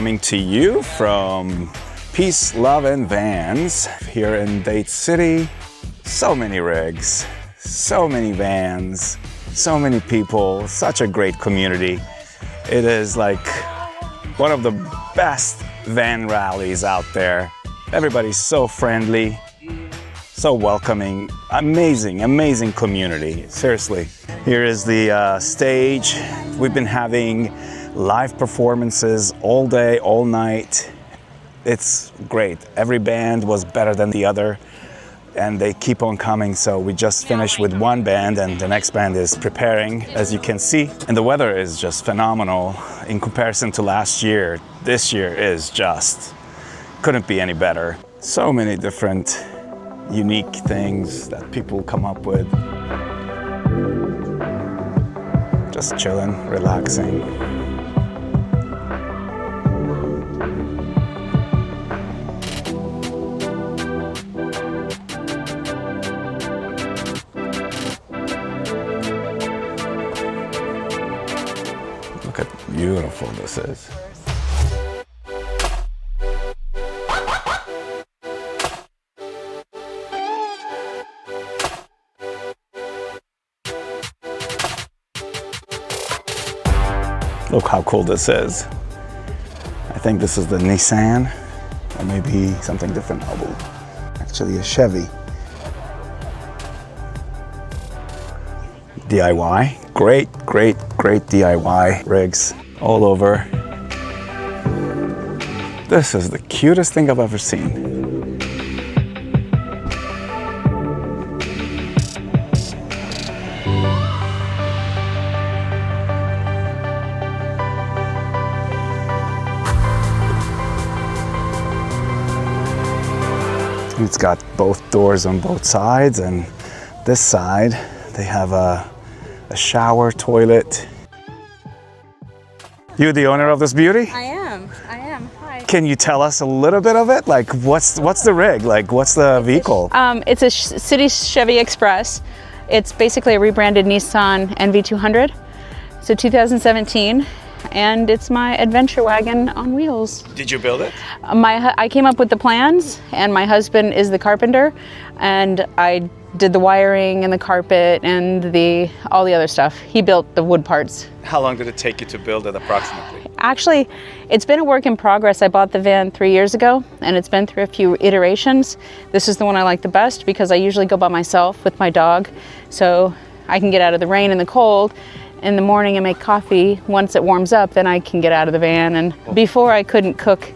coming to you from Peace, Love and Vans here in Dade City. So many rigs, so many vans, so many people, such a great community. It is like one of the best van rallies out there. Everybody's so friendly, so welcoming, amazing community, seriously. Here is the stage. We've been having live performances all day, all night. It's great. Every band was better than the other, and they keep on coming. So we just finished with one band and the next band is preparing, as you can see. And the weather is just phenomenal in comparison to last year. This year is just, couldn't be any better. So many different unique things that people come up with. Just chilling, relaxing. Look how beautiful this is. Look how cool this is. I think this is the Nissan, or maybe something different. Actually a Chevy. DIY, great DIY rigs all over. This is the cutest thing I've ever seen. It's got both doors on both sides, and this side they have a shower, toilet. You the owner of this beauty? I am. Hi. Can you tell us a little bit of it? Like what's the rig? Like what's the vehicle? It's a City Chevy Express. It's basically a rebranded Nissan NV200. It's a 2017. And it's my adventure wagon on wheels. Did you build it? I came up with the plans, and my husband is the carpenter, and I did the wiring and the carpet and all the other stuff. He built the wood parts. How long did it take you to build it approximately? Actually, it's been a work in progress. I bought the van 3 years ago, and it's been through a few iterations. This is the one I like the best because I usually go by myself with my dog, so I can get out of the rain and the cold in the morning and make coffee. Once it warms up, then I can get out of the van. And before I couldn't cook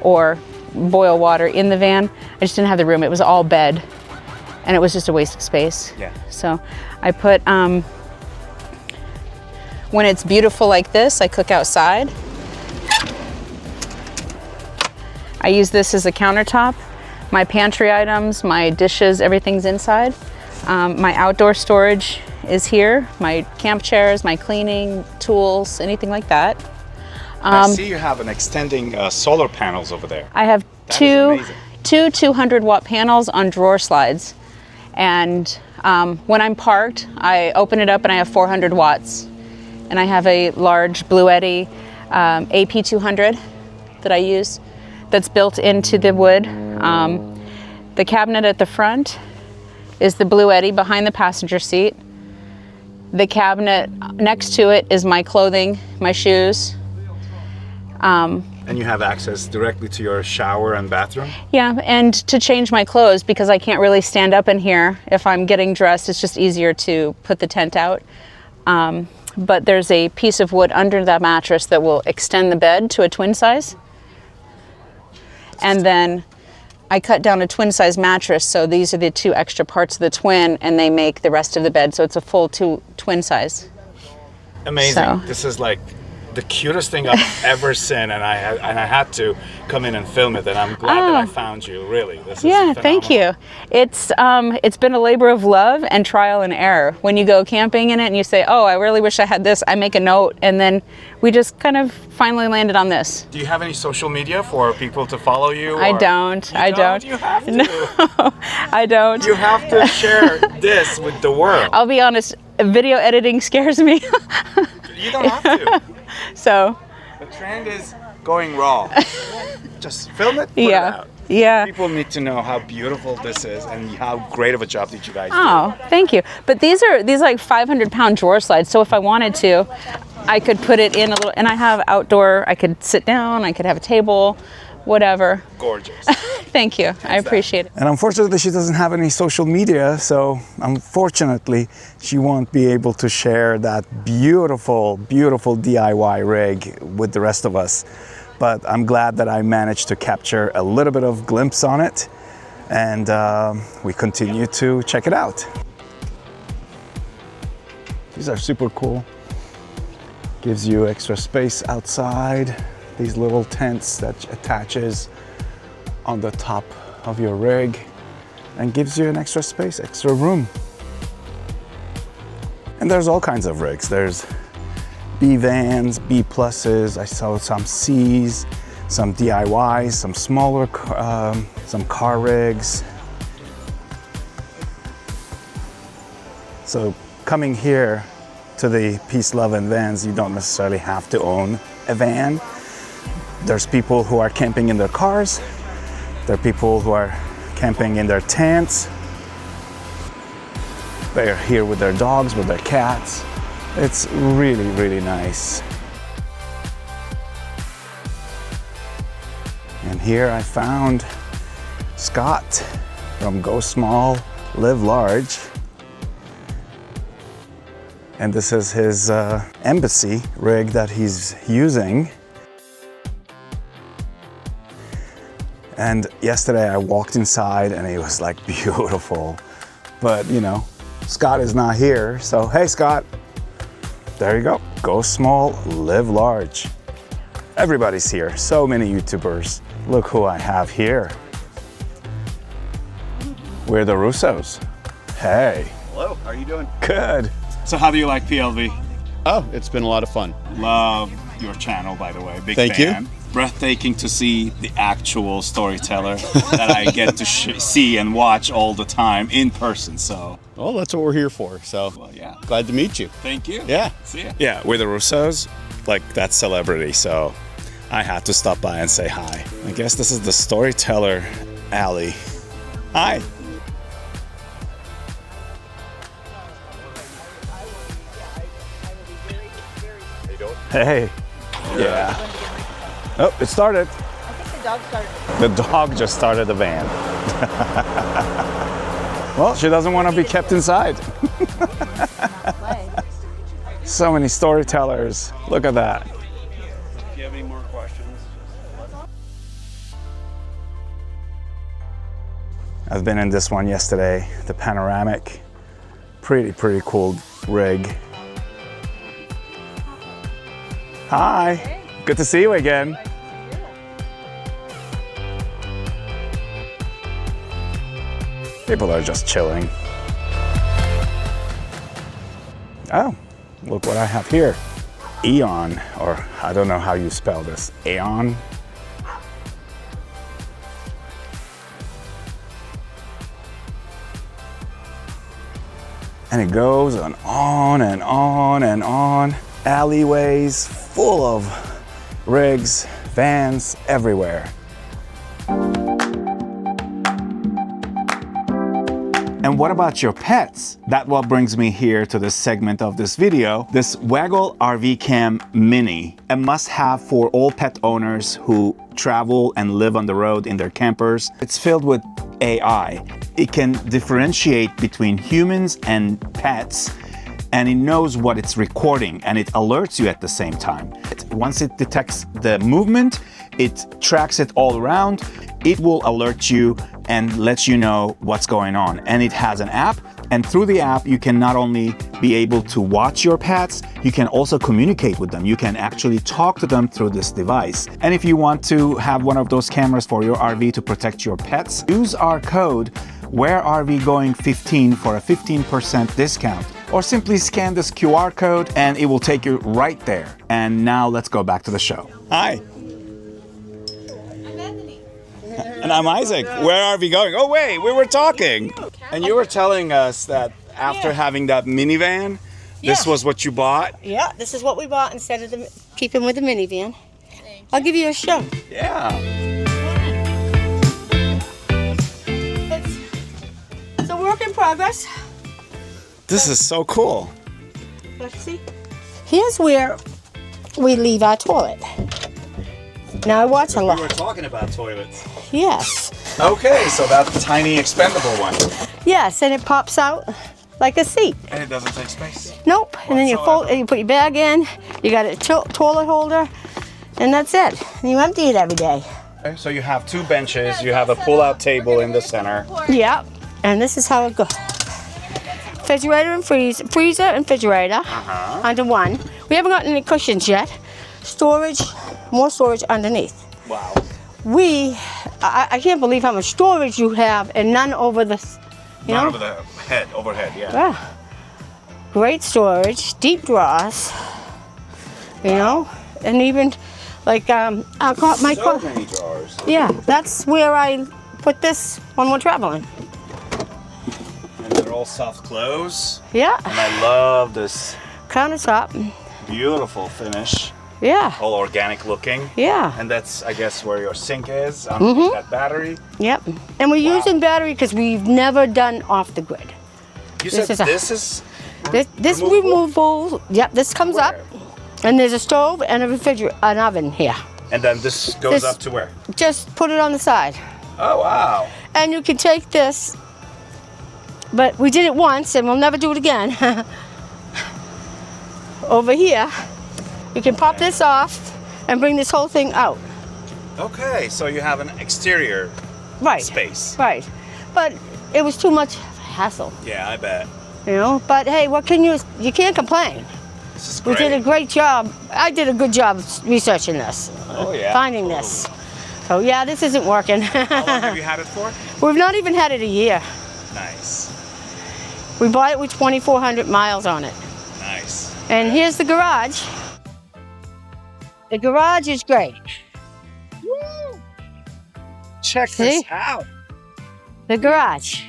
or boil water in the van. I just didn't have the room. It was all bed, and it was just a waste of space. Yeah. So I put, when it's beautiful like this, I cook outside. I use this as a countertop. My pantry items, my dishes, everything's inside. My outdoor storage is here. My camp chairs, my cleaning tools, anything like that. I see you have an extending solar panels over there. I have two 200-watt panels on drawer slides. And when I'm parked, I open it up and I have 400 watts. And I have a large Bluetti AP200 that I use that's built into the wood. The cabinet at the front is the Bluetti behind the passenger seat. The cabinet next to it is my clothing, my shoes. And you have access directly to your shower and bathroom? Yeah, and to change my clothes, because I can't really stand up in here. If I'm getting dressed, it's just easier to put the tent out. But there's a piece of wood under that mattress that will extend the bed to a twin size. And then I cut down a twin size mattress, so these are the two extra parts of the twin, and they make the rest of the bed, so it's a full twin size. Amazing. So. This is like the cutest thing I've ever seen, and I had to come in and film it, and I'm glad that I found you, really. This is phenomenal. Thank you. It's been a labor of love and trial and error. When you go camping in it and you say, oh, I really wish I had this, I make a note, and then we just kind of finally landed on this. Do you have any social media for people to follow you? I don't. You don't? You have to. No, I don't. You have to share this with the world. I'll be honest, video editing scares me. You don't have to. So the trend is going raw. Just film it, put it out. Yeah. People need to know how beautiful this is and how great of a job did you guys do. Oh, thank you. But these like 500-pound drawer slides. So if I wanted to, I could put it in a little, and I have outdoor, I could sit down, I could have a table, whatever. Gorgeous. Thank you. I appreciate it. And unfortunately, she doesn't have any social media, so unfortunately, she won't be able to share that beautiful, beautiful DIY rig with the rest of us. But I'm glad that I managed to capture a little bit of glimpse on it, and we continue to check it out. These are super cool. Gives you extra space outside. These little tents that attaches on the top of your rig and gives you an extra space, extra room. And there's all kinds of rigs. There's B vans, B pluses, I saw some Cs, some DIYs, some smaller, some car rigs. So coming here to the Peace, Love and Vans, you don't necessarily have to own a van. There's people who are camping in their cars. There are people who are camping in their tents. They're here with their dogs, with their cats. It's really, really nice. And here I found Scott from Go Small, Live Large. And this is his embassy rig that he's using. And yesterday I walked inside and it was like beautiful. But you know, Scott is not here. So hey Scott, there you go. Go small, live large. Everybody's here. So many YouTubers. Look who I have here. We're the Russos. Hey. Hello, how are you doing? Good. So how do you like PLV? Oh, it's been a lot of fun. Love your channel, by the way. Big Thank fan. you. Breathtaking to see the actual storyteller that I get to see and watch all the time in person. So, Well, that's what we're here for. So, well, yeah. Glad to meet you. Thank you. Yeah. See ya. Yeah, we're the Russos, like that celebrity. So I had to stop by and say hi. I guess this is the storyteller alley. Hi. Hey. Yeah. Oh, it started. I think the dog started. The dog just started the van. Well, she doesn't want to be kept inside. So many storytellers. Look at that. If you have any more questions. I've been in this one yesterday, the panoramic. Pretty cool rig. Hi. Hey. Good to see you again. People are just chilling. Oh, look what I have here. Eon, or I don't know how you spell this. Aeon. And it goes on and on and on. Alleyways full of rigs, vans everywhere. And what about your pets? That what brings me here to this segment of this video, this Waggle RV Cam Mini, a must-have for all pet owners who travel and live on the road in their campers. It's filled with AI. It can differentiate between humans and pets, and it knows what it's recording, and it alerts you at the same time. Once it detects the movement, it tracks it all around. It will alert you and let you know what's going on. And it has an app, and through the app, you can not only be able to watch your pets, you can also communicate with them. You can actually talk to them through this device. And if you want to have one of those cameras for your RV to protect your pets, use our code WhereAreWeGoing15 for a 15% discount. Or simply scan this QR code and it will take you right there. And now let's go back to the show. Hi. And I'm Isaac. Where are we going? Oh wait, we were talking. And you were telling us that after having that minivan, this was what you bought? Yeah, this is what we bought instead of keeping with the minivan. I'll give you a show. Yeah. It's a work in progress. This is so cool. Let's see. Here's where we leave our toilet. Now I watch a lot. We were talking about toilets. Yes. Okay, so that tiny expendable one. Yes, and it pops out like a seat. And it doesn't take space. Nope. And then you fold, and you put your bag in. You got a toilet holder, and that's it. And you empty it every day. Okay, so you have 2 benches. You have a pull-out table in the center. Yep. And this is how it goes. Refrigerator and freezer and refrigerator under one. We haven't gotten any cushions yet. Storage, more storage underneath. Wow. I can't believe how much storage you have and none over the, you know? Over the head, overhead, yeah. Yeah. Great storage, deep drawers, you know, and even like my So many drawers. Yeah, that's where I put this when we're traveling. And they're all soft close. Yeah. And I love this Countertop. beautiful finish. Yeah. All organic looking. Yeah. And that's, I guess, where your sink is, underneath that battery. Yep. And we're using battery because we've never done off the grid. You This said is a- this is This removable. Yep. This comes up, and there's a stove and a refrigerator, an oven here. And then this goes This- up to where? Just put it on the side, Oh, wow. and you can take this. But we did it once, and we'll never do it again. Over here, you can pop this off and bring this whole thing out. Okay, so you have an exterior Right. space. Right. But it was too much hassle, Yeah, I bet. you know. But hey, what can you can't complain. This is We great. did a great job. I did a good job researching this, Oh, yeah. finding this. So yeah, this isn't working. How long have you had it for? We've not even had it a year. Nice. We bought it with 2,400 miles on it. Nice. And here's the garage. The garage is great. Check See? this out. The garage.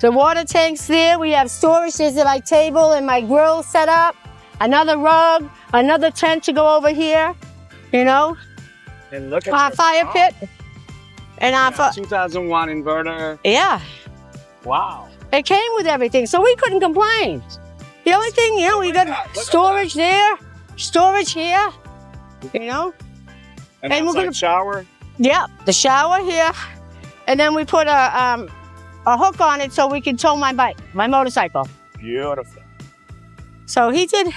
The water tank's there. We have storage. There's my table and my grill set up. Another rug, another tent to go over here. You know, And look at our your fire top. pit. And our 2001 inverter. yeah, Wow. it came with everything, so we couldn't complain. The only thing, you know, we got Look at storage there, storage here. You know, And And we're outside gonna- shower. yeah, the shower here, and then we put a hook on it so we can tow my bike, my motorcycle. Beautiful. So he did,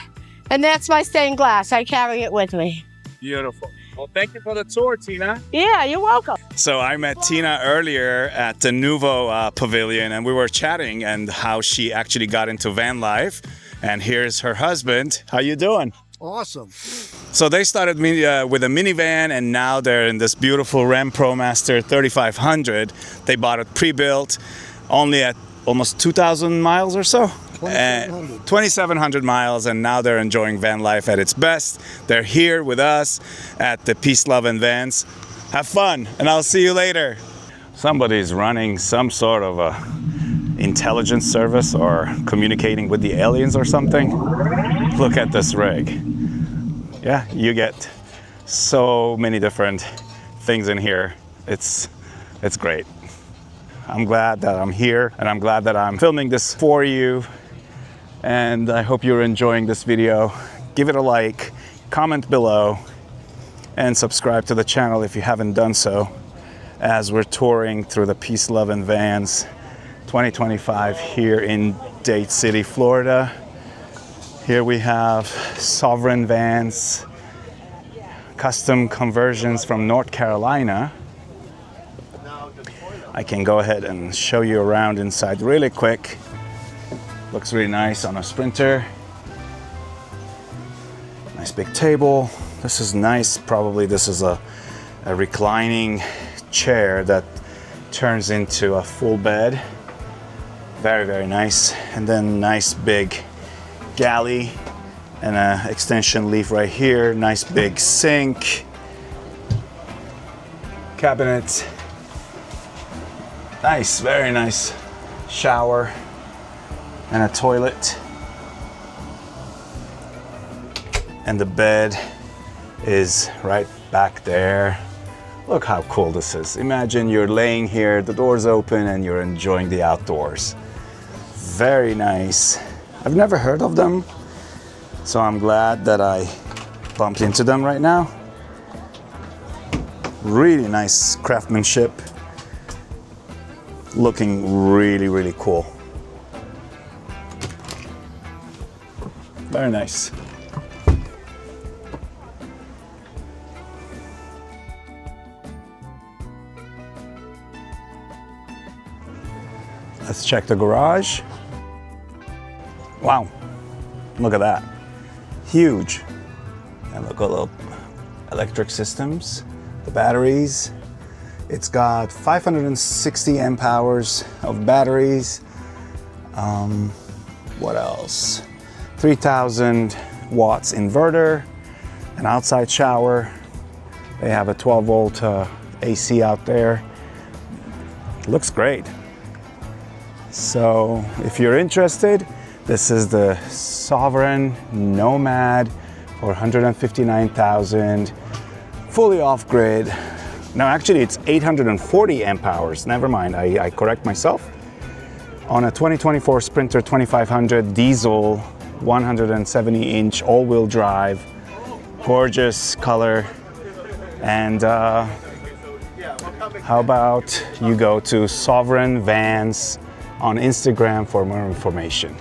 and that's my stained glass. I carry it with me. Beautiful. Well, thank you for the tour, Tina. Yeah, you're welcome. So I met Tina earlier at the Nuvo Pavilion, and we were chatting and how she actually got into van life. And here's her husband. How you doing? Awesome. So they started with a minivan, and now they're in this beautiful Ram ProMaster 3500. They bought it pre-built, only at almost 2,000 miles or so. 2,700. 2,700 miles, and now they're enjoying van life at its best. They're here with us at the Peace, Love, and Vans. Have fun, and I'll see you later. Somebody's running some sort of a intelligence service or communicating with the aliens or something. Look at this rig. Yeah, you get so many different things in here. It's great. I'm glad that I'm here, and I'm glad that I'm filming this for you. And I hope you're enjoying this video. Give it a like, comment below, and subscribe to the channel if you haven't done so, as we're touring through the Peace, Love, and Vans 2025 here in Dade City, Florida. Here we have Sovereign Vans, custom conversions from North Carolina. I can go ahead and show you around inside really quick. Looks really nice on a Sprinter. Nice big table. This is nice. Probably this is a reclining chair that turns into a full bed. Very, very nice. And then nice big galley and an extension leaf right here. Nice big sink. Cabinet. Nice, very nice shower and a toilet. And the bed is right back there. Look how cool this is. Imagine you're laying here, the door's open, and you're enjoying the outdoors. Very nice. I've never heard of them, so I'm glad that I bumped into them right now. Really nice craftsmanship. Looking really, really cool. Very nice. Let's check the garage. Wow, look at that. Huge. And look at the electric systems, the batteries. It's got 560 amp hours of batteries. What else? 3000 watts inverter, an outside shower. They have a 12 volt AC out there. Looks great. So if you're interested, this is the Sovereign Nomad for $159,000, fully off-grid. No, actually it's 840 amp hours. Never mind, I correct myself. On a 2024 Sprinter 2500 diesel, 170-inch all-wheel drive, gorgeous color. And how about you go to Sovereign Vans on Instagram for more information.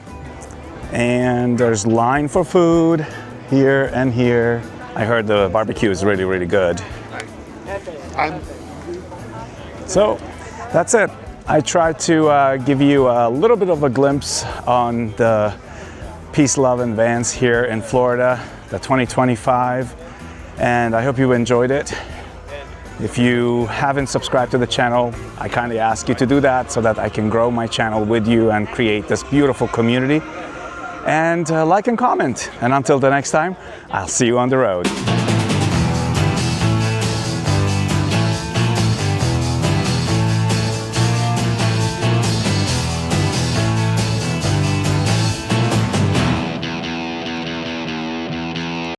And there's line for food here and here. I heard the barbecue is really, really good. So that's it. I tried to give you a little bit of a glimpse on the Peace, Love, and Vans here in Florida, the 2025, and I hope you enjoyed it. If you haven't subscribed to the channel, I kindly ask you to do that so that I can grow my channel with you and create this beautiful community. And like and comment. And until the next time, I'll see you on the road.